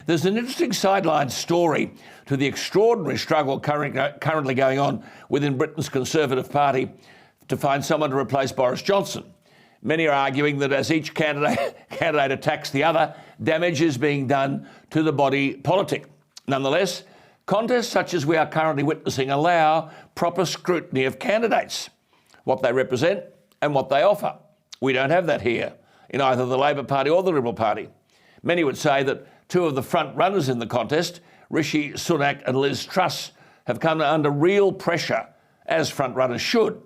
There's an interesting sideline story to the extraordinary struggle currently going on within Britain's Conservative Party to find someone to replace Boris Johnson. Many are arguing that as each candidate attacks the other, damage is being done to the body politic. Nonetheless, contests such as we are currently witnessing allow proper scrutiny of candidates, what they represent and what they offer. We don't have that here in either the Labor Party or the Liberal Party. Many would say that two of the front runners in the contest, Rishi Sunak and Liz Truss, have come under real pressure, as front runners should,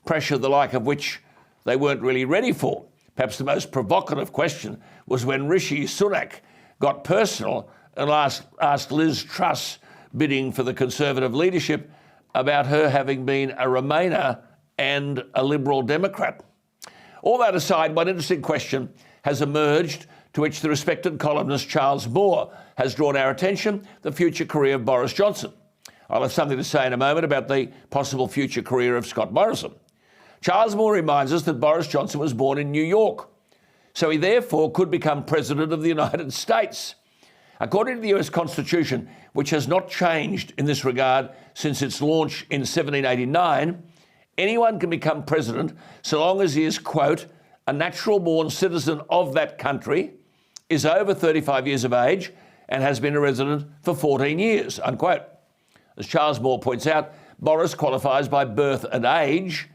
pressure the like of which they weren't really ready for. Perhaps the most provocative question was when Rishi Sunak got personal and asked Liz Truss, bidding for the Conservative leadership, about her having been a Remainer and a Liberal Democrat. All that aside, one interesting question has emerged to which the respected columnist Charles Moore has drawn our attention: the future career of Boris Johnson. I'll have something to say in a moment about the possible future career of Scott Morrison. Charles Moore reminds us that Boris Johnson was born in New York, so he therefore could become President of the United States. According to the US Constitution, which has not changed in this regard since its launch in 1789, anyone can become president so long as he is, quote, a natural-born citizen of that country, is over 35 years of age, and has been a resident for 14 years, unquote. As Charles Moore points out, Boris qualifies by birth and age.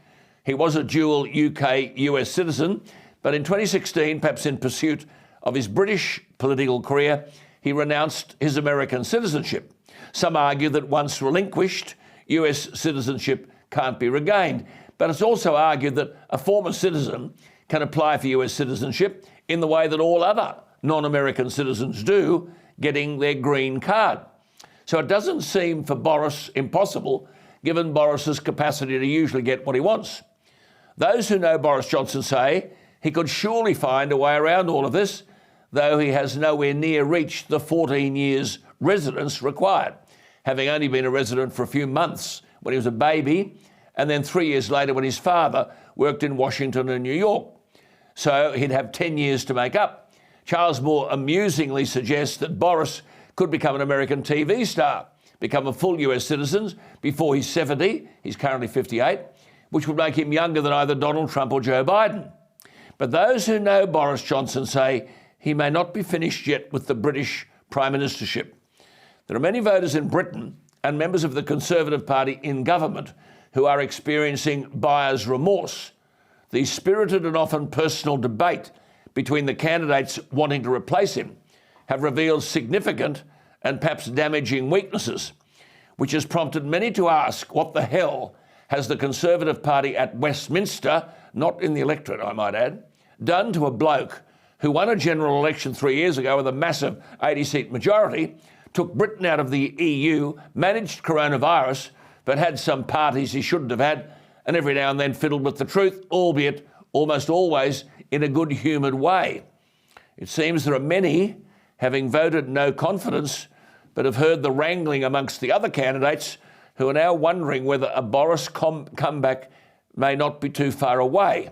He was a dual UK-US citizen, but in 2016, perhaps in pursuit of his British political career, he renounced his American citizenship. Some argue that once relinquished, US citizenship can't be regained, but it's also argued that a former citizen can apply for US citizenship in the way that all other non-American citizens do, getting their green card. So it doesn't seem for Boris impossible, given Boris's capacity to usually get what he wants. Those who know Boris Johnson say he could surely find a way around all of this, though he has nowhere near reached the 14 years residence required, having only been a resident for a few months when he was a baby, and then 3 years later when his father worked in Washington and New York. So he'd have 10 years to make up. Charles Moore amusingly suggests that Boris could become an American TV star, become a full US citizen before he's 70, he's currently 58, which would make him younger than either Donald Trump or Joe Biden. But those who know Boris Johnson say he may not be finished yet with the British Prime Ministership. There are many voters in Britain and members of the Conservative Party in government who are experiencing buyer's remorse. The spirited and often personal debate between the candidates wanting to replace him have revealed significant and perhaps damaging weaknesses, which has prompted many to ask what the hell has the Conservative Party at Westminster, not in the electorate I might add, done to a bloke who won a general election 3 years ago with a massive 80-seat majority, took Britain out of the EU, managed coronavirus, but had some parties he shouldn't have had, and every now and then fiddled with the truth, albeit almost always in a good-humoured way. It seems there are many, having voted no confidence, but have heard the wrangling amongst the other candidates, who are now wondering whether a Boris comeback may not be too far away.